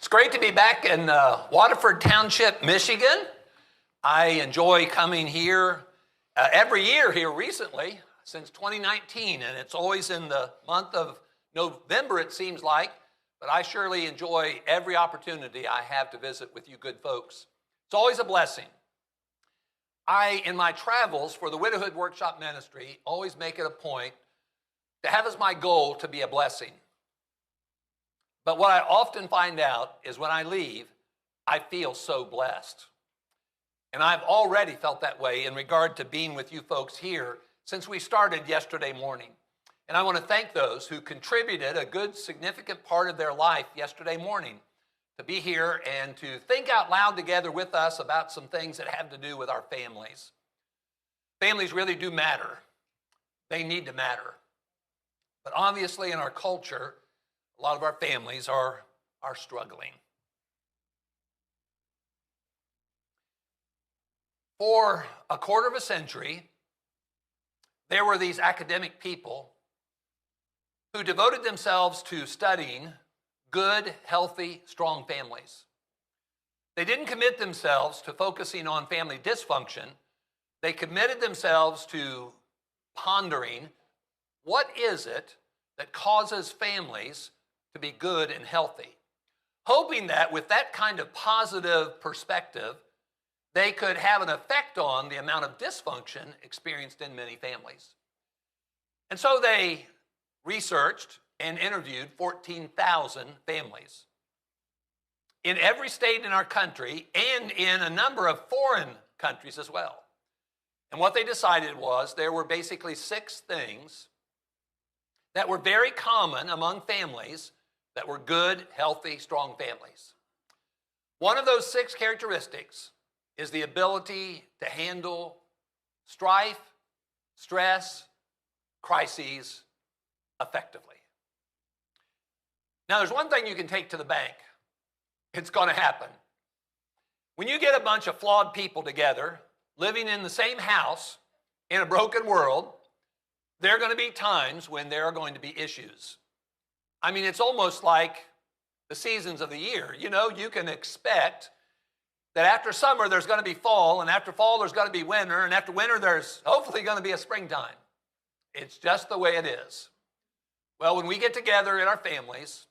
It's great to be back in Waterford Township, Michigan. I enjoy coming here every year here recently, since 2019, and it's always in the month of November, it seems like, but I surely enjoy every opportunity I have to visit with you good folks. It's always a blessing. I, in my travels for the Widowhood Workshop Ministry, always make it a point to have as my goal to be a blessing. But what I often find out is when I leave, I feel so blessed. And I've already felt that way in regard to being with you folks here since we started yesterday morning. And I want to thank those who contributed a good, significant part of their life yesterday morning to be here and to think out loud together with us about some things that have to do with our families. Families really do matter. They need to matter. But obviously in our culture, a lot of our families are struggling. For a quarter of a century, there were these academic people who devoted themselves to studying good, healthy, strong families. They didn't commit themselves to focusing on family dysfunction. They committed themselves to pondering what is it that causes families to be good and healthy, hoping that with that kind of positive perspective, they could have an effect on the amount of dysfunction experienced in many families. And so they researched and interviewed 14,000 families in every state in our country and in a number of foreign countries as well. And what they decided was there were basically 6 things that were very common among families that were good, healthy, strong families. One of those 6 characteristics is the ability to handle strife, stress, crises effectively. Now, there's one thing you can take to the bank. It's going to happen. When you get a bunch of flawed people together, living in the same house in a broken world, there are going to be times when there are going to be issues. I mean, it's almost like the seasons of the year. You know, you can expect that after summer there's going to be fall, and after fall there's going to be winter, and after winter there's hopefully going to be a springtime. It's just the way it is. Well, when we get together in our families,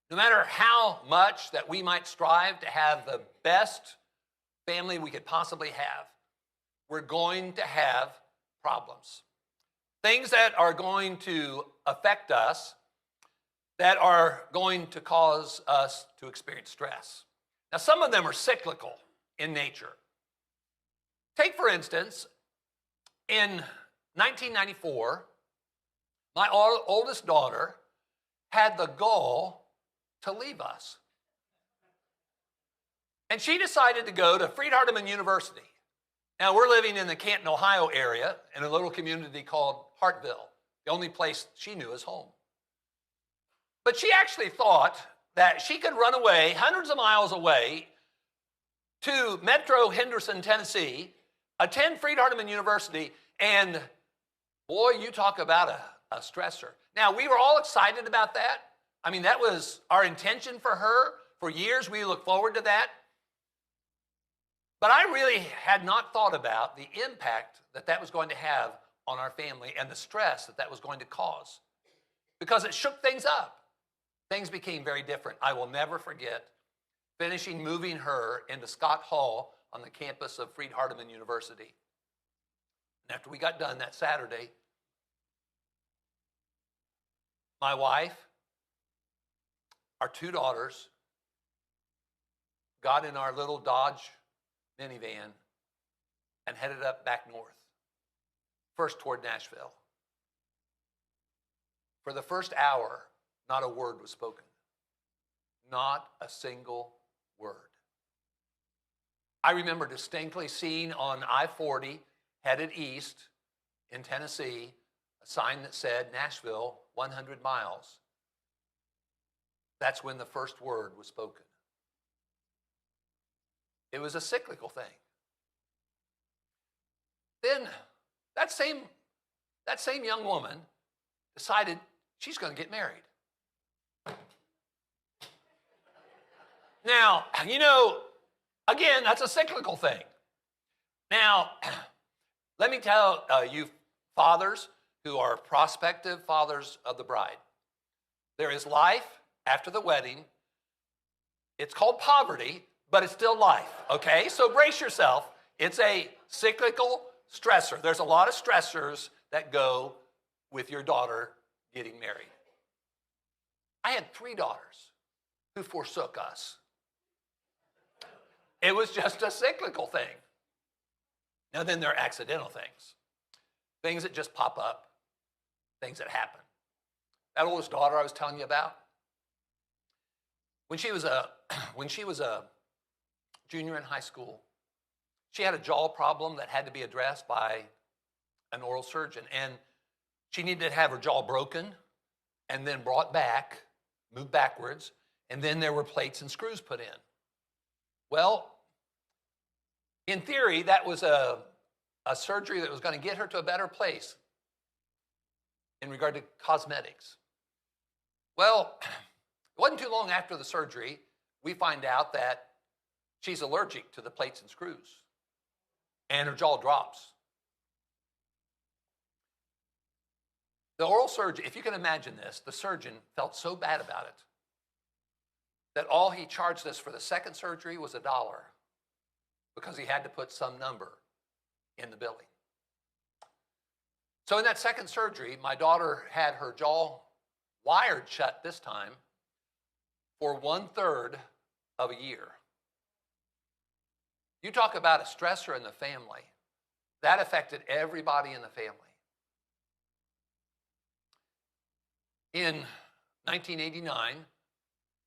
no matter how much that we might strive to have the best family we could possibly have, we're going to have problems. Things that are going to affect us, that are going to cause us to experience stress. Now, some of them are cyclical in nature. Take, for instance, in 1994, my oldest daughter had the gall to leave us. And she decided to go to Freed-Hardeman University. Now, we're living in the Canton, Ohio area in a little community called Hartville, the only place she knew as home. But she actually thought that she could run away hundreds of miles away to Metro Henderson, Tennessee, attend Freed-Hardeman University, and boy, you talk about a stressor. Now, we were all excited about that. I mean, that was our intention for her. For years, we looked forward to that. But I really had not thought about the impact that that was going to have on our family and the stress that that was going to cause, because it shook things up. Things became very different. I will never forget finishing moving her into Scott Hall on the campus of Freed-Hardeman University. And after we got done that Saturday, my wife, our 2 daughters, got in our little Dodge minivan and headed up back north, first toward Nashville. For the first hour, not a word was spoken. Not a single word. I remember distinctly seeing on I-40, headed east in Tennessee, a sign that said Nashville, 100 miles. That's when the first word was spoken. It was a cyclical thing. Then that same young woman decided she's going to get married. Now, again, that's a cyclical thing. Now, let me tell you fathers who are prospective fathers of the bride, there is life after the wedding. It's called poverty, but it's still life, okay? So brace yourself. It's a cyclical stressor. There's a lot of stressors that go with your daughter getting married. I had 3 daughters who forsook us. It was just a cyclical thing. Now then there are accidental things. Things that just pop up, things that happen. That oldest daughter I was telling you about, when she was a junior in high school, she had a jaw problem that had to be addressed by an oral surgeon, and she needed to have her jaw broken and then brought back, moved backwards, and then there were plates and screws put in. Well, in theory, that was a surgery that was going to get her to a better place in regard to cosmetics. Well, it wasn't too long after the surgery, we find out that she's allergic to the plates and screws, and her jaw drops. The oral surgeon, if you can imagine this, the surgeon felt so bad about it that all he charged us for the second surgery was $1 because he had to put some number in the billing. So in that second surgery, my daughter had her jaw wired shut this time for 1/3 of a year. You talk about a stressor in the family. That affected everybody in the family. In 1989,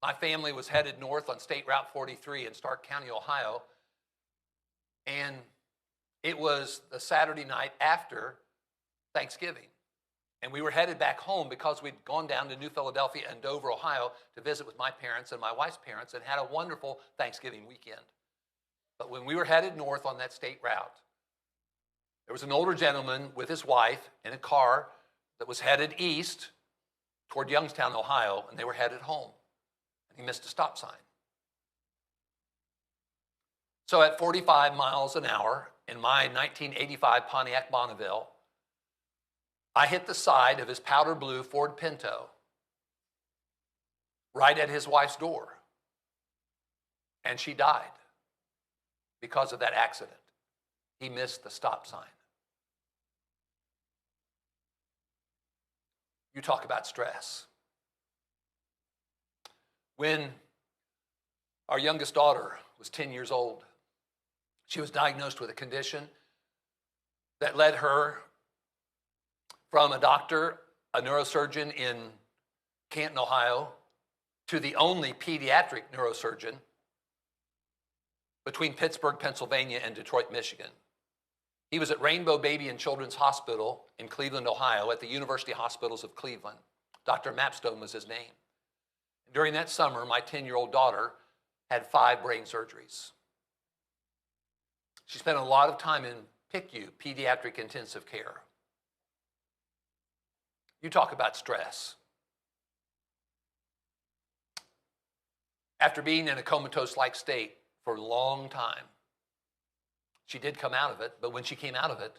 my family was headed north on State Route 43 in Stark County, Ohio, and it was the Saturday night after Thanksgiving. And we were headed back home because we'd gone down to New Philadelphia and Dover, Ohio to visit with my parents and my wife's parents and had a wonderful Thanksgiving weekend. But when we were headed north on that state route, there was an older gentleman with his wife in a car that was headed east toward Youngstown, Ohio, and they were headed home. And he missed a stop sign. So at 45 miles an hour in my 1985 Pontiac Bonneville, I hit the side of his powder blue Ford Pinto right at his wife's door. And she died because of that accident. He missed the stop sign. You talk about stress. When our youngest daughter was 10 years old, she was diagnosed with a condition that led her from a doctor, a neurosurgeon in Canton, Ohio, to the only pediatric neurosurgeon between Pittsburgh, Pennsylvania, and Detroit, Michigan. He was at Rainbow Baby and Children's Hospital in Cleveland, Ohio, at the University Hospitals of Cleveland. Dr. Mapstone was his name. During that summer, my 10-year-old daughter had 5 brain surgeries. She spent a lot of time in PICU, Pediatric Intensive Care. You talk about stress. After being in a comatose-like state for a long time, she did come out of it, but when she came out of it,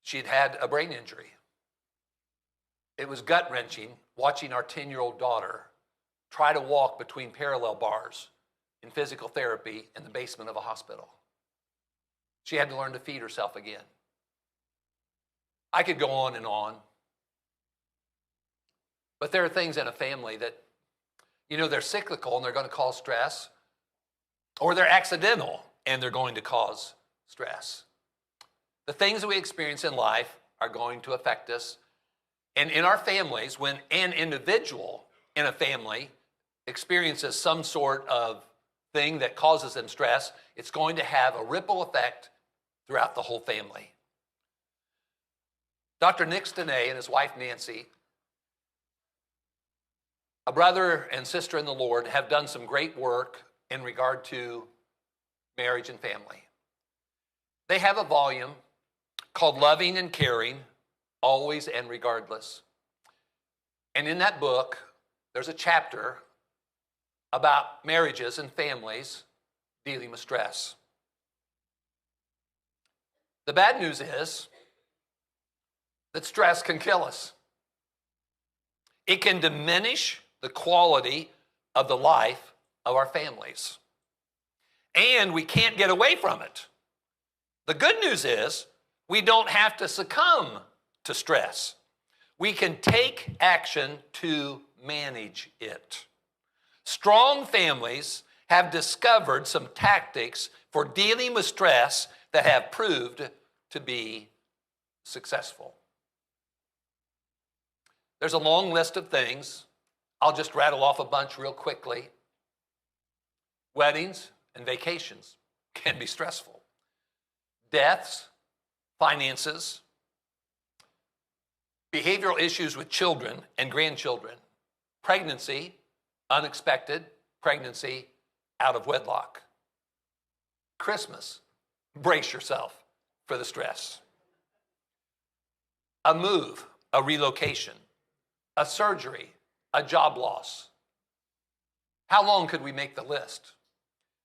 she'd had a brain injury. It was gut-wrenching watching our 10-year-old daughter try to walk between parallel bars in physical therapy in the basement of a hospital. She had to learn to feed herself again. I could go on and on. But there are things in a family that, they're cyclical and they're going to cause stress, or they're accidental and they're going to cause stress. The things that we experience in life are going to affect us. And in our families, when an individual in a family experiences some sort of thing that causes them stress, it's going to have a ripple effect throughout the whole family. Dr. Nick Stenay and his wife Nancy, a brother and sister in the Lord, have done some great work in regard to marriage and family. They have a volume called Loving and Caring, Always and Regardless. And in that book, there's a chapter about marriages and families dealing with stress. The bad news is that stress can kill us. It can diminish the quality of the life of our families. And we can't get away from it. The good news is we don't have to succumb to stress. We can take action to manage it. Strong families have discovered some tactics for dealing with stress that have proved to be successful. There's a long list of things. I'll just rattle off a bunch real quickly. Weddings and vacations can be stressful. Deaths, finances, behavioral issues with children and grandchildren, pregnancy, unexpected pregnancy out of wedlock. Christmas, brace yourself for the stress. A move, a relocation, a surgery, a job loss. How long could we make the list?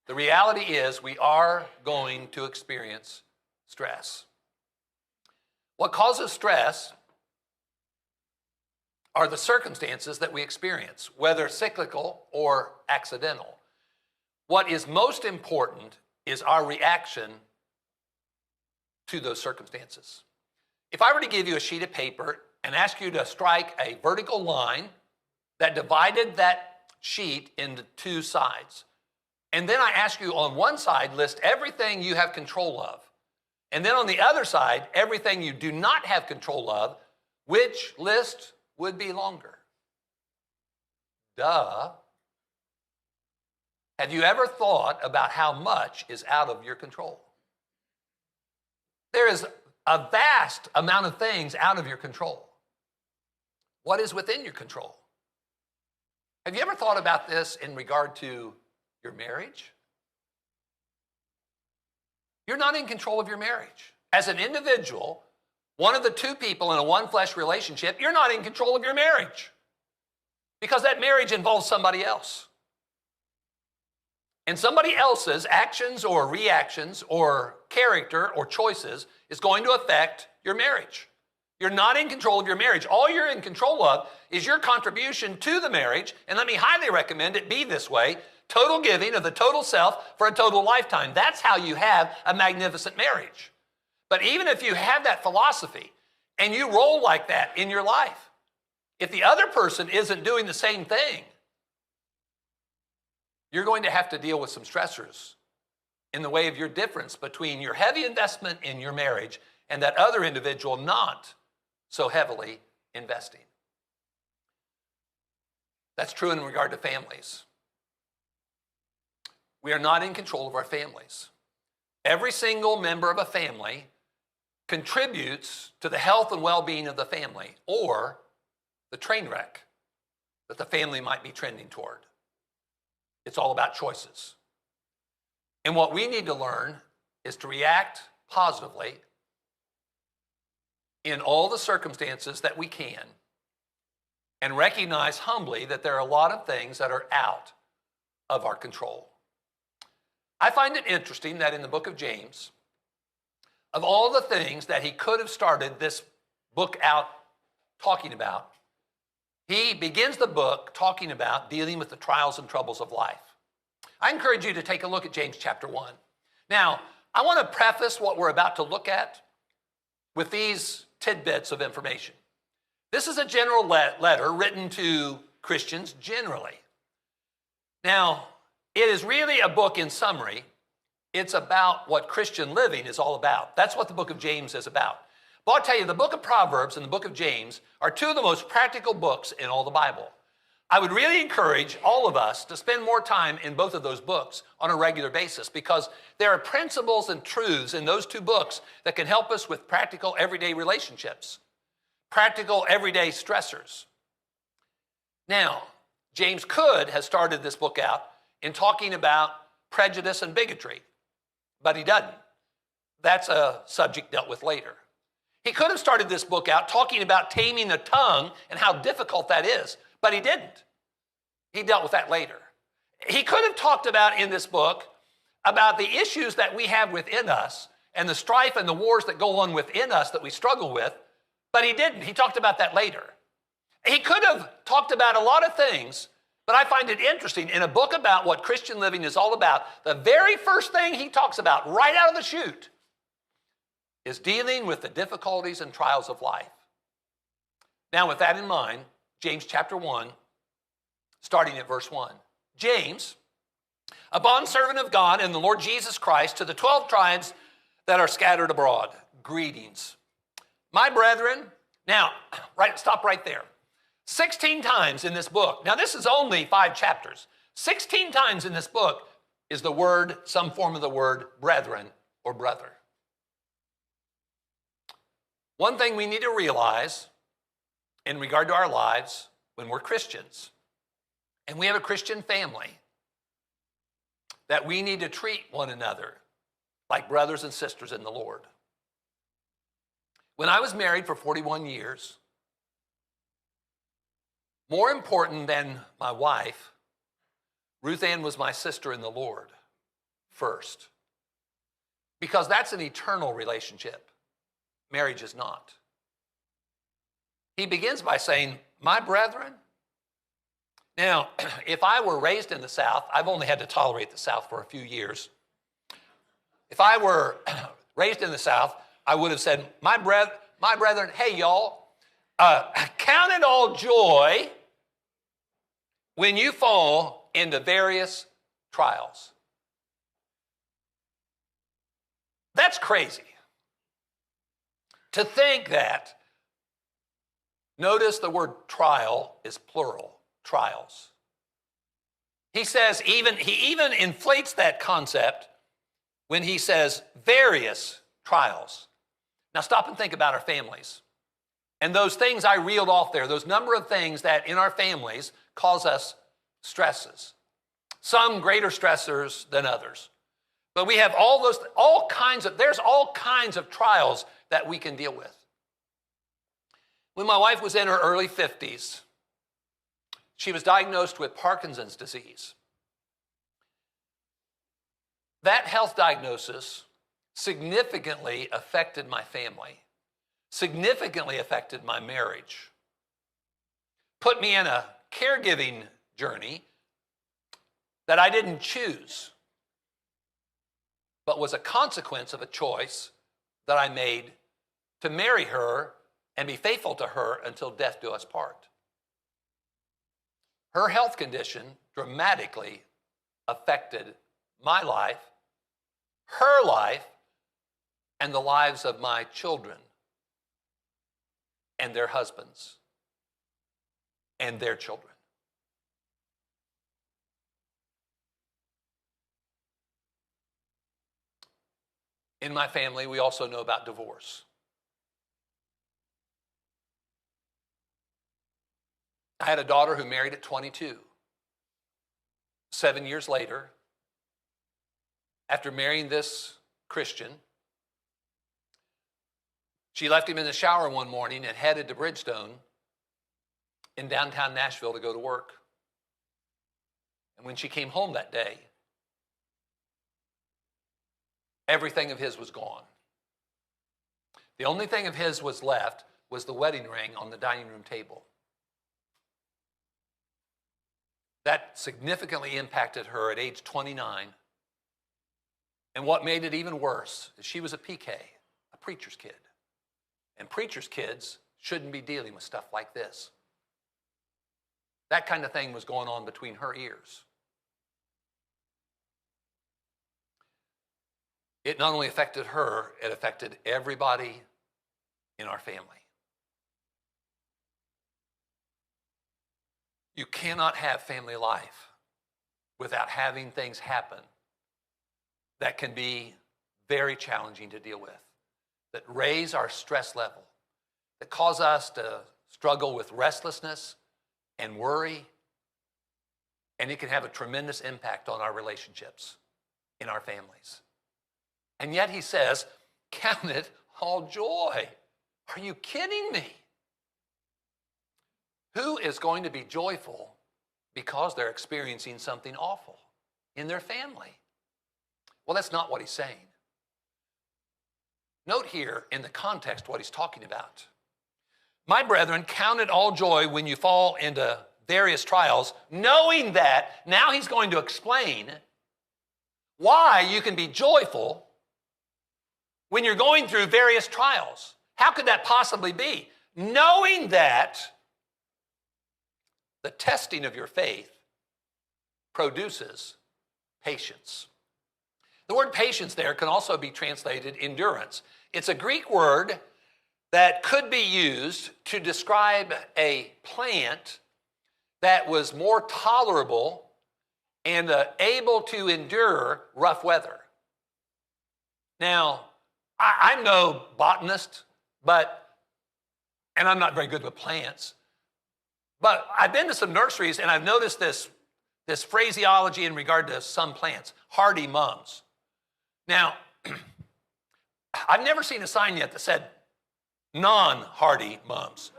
The reality is we are going to experience stress. What causes stress are the circumstances that we experience, whether cyclical or accidental. What is most important is our reaction to those circumstances. If I were to give you a sheet of paper and ask you to strike a vertical line that divided that sheet into two sides, and then I ask you on one side, list everything you have control of, and then on the other side, everything you do not have control of, which list would be longer? Duh. Have you ever thought about how much is out of your control? There is a vast amount of things out of your control. What is within your control? Have you ever thought about this in regard to your marriage? You're not in control of your marriage. As an individual, one of the two people in a one-flesh relationship, you're not in control of your marriage because that marriage involves somebody else. And somebody else's actions or reactions or character or choices is going to affect your marriage. You're not in control of your marriage. All you're in control of is your contribution to the marriage, and let me highly recommend it be this way: total giving of the total self for a total lifetime. That's how you have a magnificent marriage. But even if you have that philosophy and you roll like that in your life, if the other person isn't doing the same thing, you're going to have to deal with some stressors in the way of your difference between your heavy investment in your marriage and that other individual not so heavily investing. That's true in regard to families. We are not in control of our families. Every single member of a family contributes to the health and well-being of the family or the train wreck that the family might be trending toward. It's all about choices. And what we need to learn is to react positively in all the circumstances that we can and recognize humbly that there are a lot of things that are out of our control. I find it interesting that in the book of James, of all the things that he could have started this book out talking about, he begins the book talking about dealing with the trials and troubles of life. I encourage you to take a look at James chapter 1. Now, I want to preface what we're about to look at with these tidbits of information. This is a general letter written to Christians generally. Now, it is really a book in summary. It's about what Christian living is all about. That's what the book of James is about. But I'll tell you, the book of Proverbs and the book of James are two of the most practical books in all the Bible. I would really encourage all of us to spend more time in both of those books on a regular basis because there are principles and truths in those two books that can help us with practical everyday relationships, practical everyday stressors. Now, James could have started this book out in talking about prejudice and bigotry, but he doesn't. That's a subject dealt with later. He could have started this book out talking about taming the tongue and how difficult that is, but he didn't. He dealt with that later. He could have talked about in this book about the issues that we have within us and the strife and the wars that go on within us that we struggle with, but he didn't. He talked about that later. He could have talked about a lot of things, but I find it interesting in a book about what Christian living is all about, the very first thing he talks about right out of the chute is dealing with the difficulties and trials of life. Now, with that in mind, James chapter 1, starting at verse 1. James, a bondservant of God and the Lord Jesus Christ, to the 12 tribes that are scattered abroad, greetings. My brethren, now, stop right there. 16 times in this book, now this is only 5 chapters, 16 times in this book is the word, some form of the word brethren or brother. One thing we need to realize in regard to our lives when we're Christians, and we have a Christian family, that we need to treat one another like brothers and sisters in the Lord. When I was married for 41 years, more important than my wife, Ruth Ann was my sister in the Lord first. Because that's an eternal relationship. Marriage is not. He begins by saying, my brethren. Now, if I were raised in the South, I've only had to tolerate the South for a few years. If I were raised in the South, I would have said, my brethren, hey, y'all, count it all joy when you fall into various trials. That's crazy. To think that, notice the word trial is plural, trials. He says, he even inflates that concept when he says various trials. Now stop and think about our families. And those things I reeled off there, those number of things that in our families cause us stresses. Some greater stressors than others. But we have there's all kinds of trials that we can deal with. When my wife was in her early 50s, she was diagnosed with Parkinson's disease. That health diagnosis significantly affected my family, significantly affected my marriage, put me in a caregiving journey that I didn't choose, but was a consequence of a choice that I made to marry her and be faithful to her until death do us part. Her health condition dramatically affected my life, her life, and the lives of my children and their husbands and their children. In my family, we also know about divorce. I had a daughter who married at 22. 7 years later, after marrying this Christian, she left him in the shower one morning and headed to Bridgestone in downtown Nashville to go to work. And when she came home that day, everything of his was gone. The only thing of his was left was the wedding ring on the dining room table. That significantly impacted her at age 29. And what made it even worse is she was a PK, a preacher's kid. And preacher's kids shouldn't be dealing with stuff like this. That kind of thing was going on between her ears. It not only affected her, it affected everybody in our family. You cannot have family life without having things happen that can be very challenging to deal with, that raise our stress level, that cause us to struggle with restlessness and worry, and it can have a tremendous impact on our relationships in our families. And yet he says, count it all joy. Are you kidding me? Who is going to be joyful because they're experiencing something awful in their family. Well, that's not what he's saying. Note here in the context what he's talking about. My brethren, count it all joy when you fall into various trials, knowing that, now he's going to explain why you can be joyful when you're going through various trials. How could that possibly be? Knowing that the testing of your faith produces patience. The word patience there can also be translated endurance. It's a Greek word that could be used to describe a plant that was more tolerable and able to endure rough weather. Now, I'm no botanist, and I'm not very good with plants, but I've been to some nurseries and I've noticed this phraseology in regard to some plants, hardy mums. Now, I've never seen a sign yet that said non-hardy mums.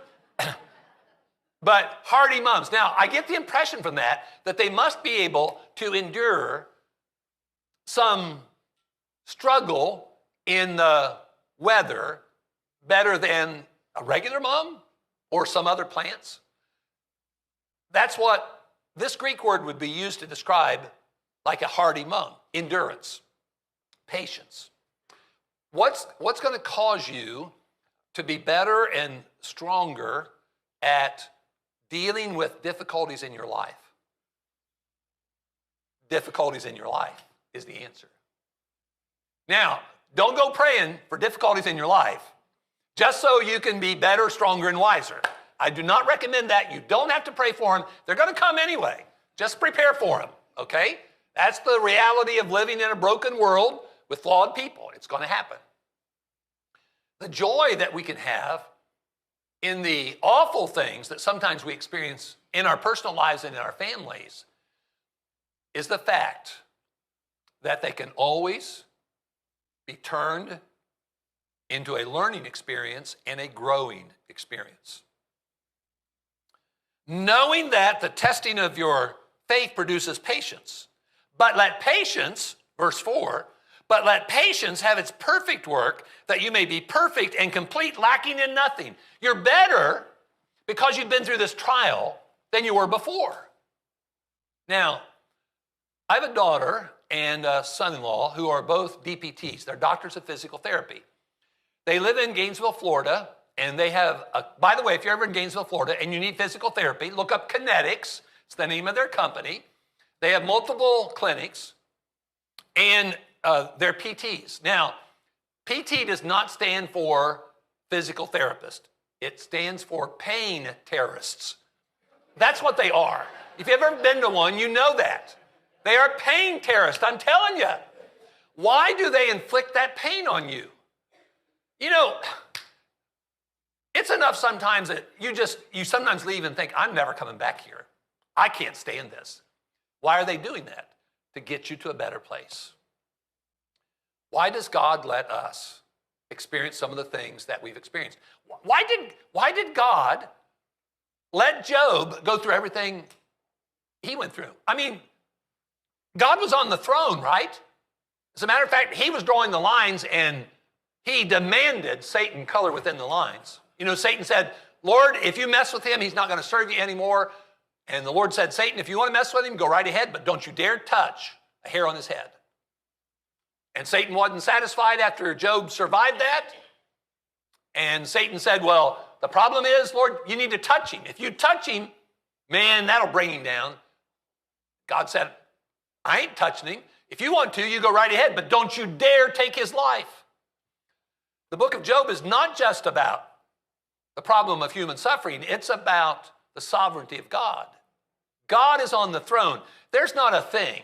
But hardy mums. Now, I get the impression from that they must be able to endure some struggle in the weather better than a regular mum or some other plants. That's what this Greek word would be used to describe like a hardy mum. Endurance, patience. What's going to cause you to be better and stronger at dealing with difficulties in your life? Difficulties in your life is the answer. Now, don't go praying for difficulties in your life just so you can be better, stronger, and wiser. I do not recommend that. You don't have to pray for them. They're going to come anyway. Just prepare for them, okay? That's the reality of living in a broken world with flawed people. It's going to happen. The joy that we can have in the awful things that sometimes we experience in our personal lives and in our families is the fact that they can always be turned into a learning experience and a growing experience. Knowing that the testing of your faith produces patience, but let patience, verse 4, but let patience have its perfect work, that you may be perfect and complete, lacking in nothing. You're better because you've been through this trial than you were before. Now, I have a daughter and a son-in-law who are both DPTs. They're doctors of physical therapy. They live in Gainesville, Florida, and they have, by the way, if you're ever in Gainesville, Florida, and you need physical therapy, look up Kinetics. It's the name of their company. They have multiple clinics, and they're PTs. Now, PT does not stand for physical therapist. It stands for pain terrorists. That's what they are. If you've ever been to one, you know that. They are pain terrorists, I'm telling you. Why do they inflict that pain on you? You know, it's enough sometimes that you sometimes leave and think, I'm never coming back here. I can't stand this. Why are they doing that? To get you to a better place. Why does God let us experience some of the things that we've experienced? Why did God let Job go through everything he went through? I mean, God was on the throne, right? As a matter of fact, he was drawing the lines and he demanded Satan color within the lines. You know, Satan said, Lord, if you mess with him, he's not going to serve you anymore. And the Lord said, Satan, if you want to mess with him, go right ahead, but don't you dare touch a hair on his head. And Satan wasn't satisfied after Job survived that. And Satan said, well, the problem is, Lord, you need to touch him. If you touch him, man, that'll bring him down. God said, I ain't touching him. If you want to, you go right ahead, but don't you dare take his life. The book of Job is not just about the problem of human suffering. It's about the sovereignty of God. God is on the throne. There's not a thing,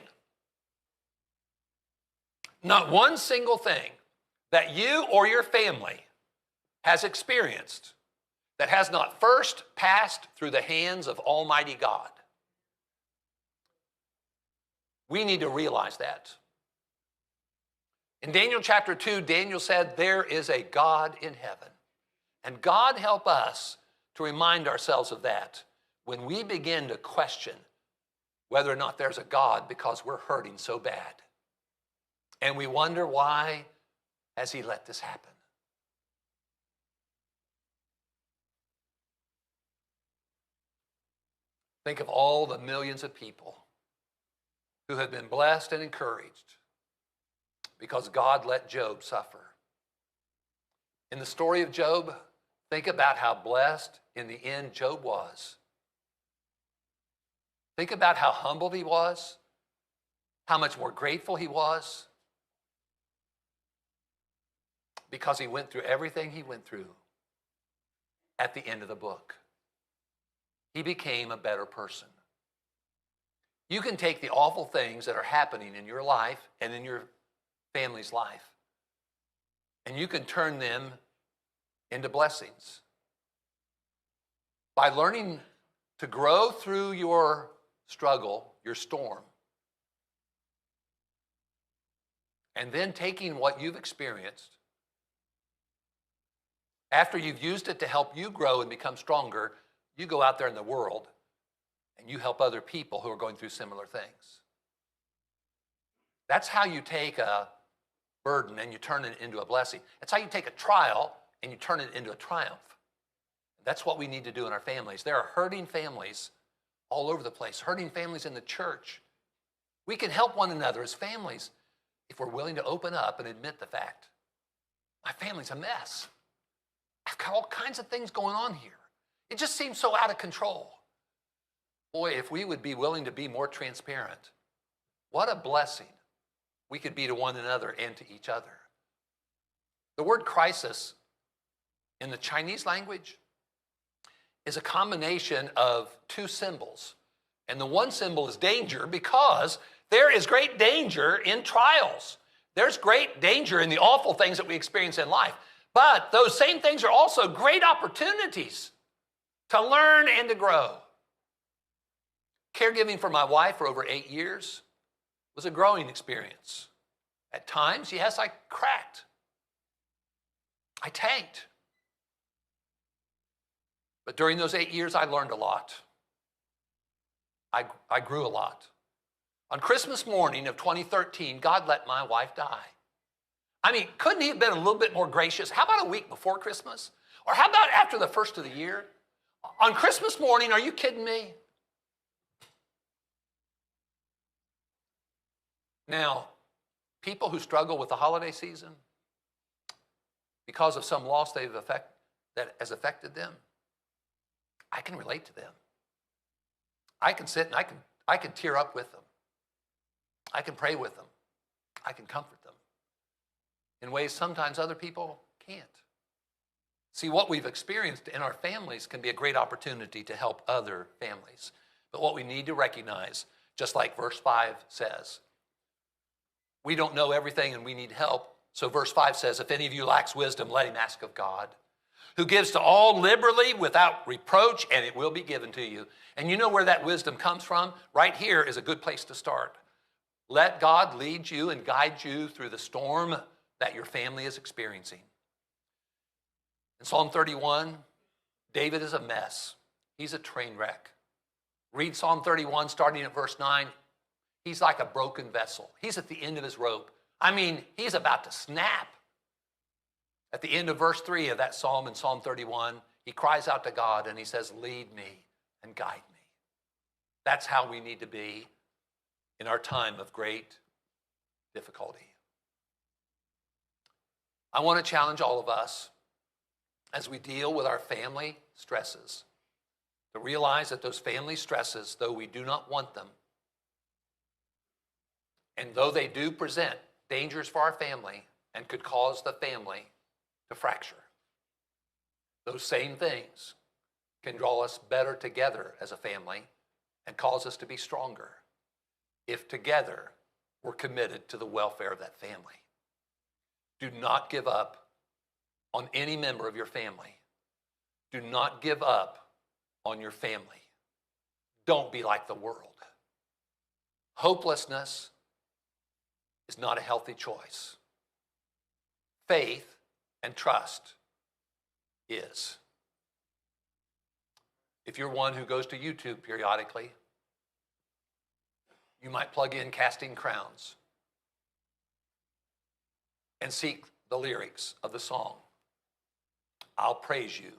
not one single thing that you or your family has experienced that has not first passed through the hands of Almighty God. We need to realize that. In Daniel chapter 2, Daniel said, there is a God in heaven. And God help us to remind ourselves of that when we begin to question whether or not there's a God because we're hurting so bad. And we wonder, why has he let this happen? Think of all the millions of people who have been blessed and encouraged because God let Job suffer. In the story of Job, think about how blessed in the end Job was. Think about how humbled he was, how much more grateful he was, because he went through everything he went through. At the end of the book, he became a better person. You can take the awful things that are happening in your life and in your family's life, and you can turn them into blessings. By learning to grow through your struggle, your storm, and then taking what you've experienced, after you've used it to help you grow and become stronger, you go out there in the world and you help other people who are going through similar things. That's how you take a burden and you turn it into a blessing. That's how you take a trial and you turn it into a triumph. That's what we need to do in our families. There are hurting families all over the place, hurting families in the church. We can help one another as families if we're willing to open up and admit the fact, my family's a mess. I've got all kinds of things going on here. It just seems so out of control. Boy, if we would be willing to be more transparent, what a blessing we could be to one another and to each other. The word crisis in the Chinese language is a combination of two symbols. And the one symbol is danger, because there is great danger in trials. There's great danger in the awful things that we experience in life. But those same things are also great opportunities to learn and to grow. Caregiving for my wife for over 8 years was a growing experience. At times, yes, I cracked. I tanked. But during those 8 years, I learned a lot. I grew a lot. On Christmas morning of 2013, God let my wife die. I mean, couldn't he have been a little bit more gracious? How about a week before Christmas? Or how about after the first of the year? On Christmas morning, are you kidding me? Now, people who struggle with the holiday season because of some loss that has affected them, I can relate to them. I can sit and I can tear up with them. I can pray with them. I can comfort them in ways sometimes other people can't. See, what we've experienced in our families can be a great opportunity to help other families. But what we need to recognize, just like verse 5 says, we don't know everything and we need help. So verse 5 says, if any of you lacks wisdom, let him ask of God, who gives to all liberally without reproach, and it will be given to you. And you know where that wisdom comes from? Right here is a good place to start. Let God lead you and guide you through the storm that your family is experiencing. In Psalm 31, David is a mess. He's a train wreck. Read Psalm 31 starting at verse 9. He's like a broken vessel. He's at the end of his rope. I mean, he's about to snap. At the end of verse 3 of that psalm in Psalm 31, he cries out to God and he says, lead me and guide me. That's how we need to be in our time of great difficulty. I want to challenge all of us as we deal with our family stresses to realize that those family stresses, though we do not want them, and though they do present dangers for our family and could cause the family to fracture, those same things can draw us better together as a family and cause us to be stronger if together we're committed to the welfare of that family. Do not give up on any member of your family. Do not give up on your family. Don't be like the world. Hopelessness is not a healthy choice. Faith and trust is. If you're one who goes to YouTube periodically, You might plug in Casting Crowns and seek the lyrics of the song, I'll Praise You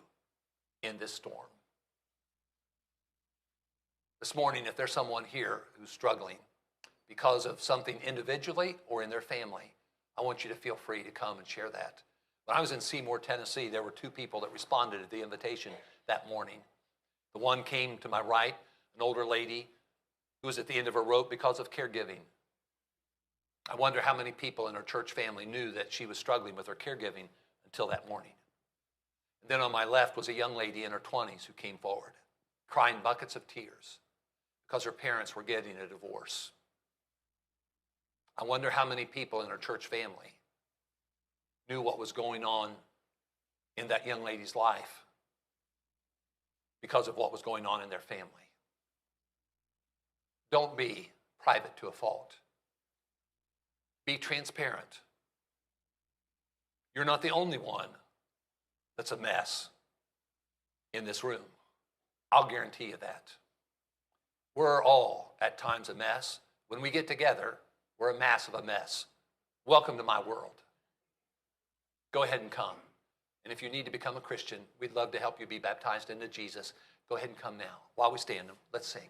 in This Storm. This morning, if there's someone here who's struggling because of something individually or in their family, I want you to feel free to come and share that. When I was in Seymour, Tennessee, there were two people that responded to the invitation that morning. The one came to my right, an older lady who was at the end of her rope because of caregiving. I wonder how many people in her church family knew that she was struggling with her caregiving until that morning. And then on my left was a young lady in her 20s who came forward, crying buckets of tears because her parents were getting a divorce. I wonder how many people in her church family knew what was going on in that young lady's life because of what was going on in their family. Don't be private to a fault. Be transparent. You're not the only one that's a mess in this room. I'll guarantee you that. We're all at times a mess. When we get together, we're a mass of a mess. Welcome to my world. Go ahead and come. And if you need to become a Christian, we'd love to help you be baptized into Jesus. Go ahead and come now. While we stand, let's sing.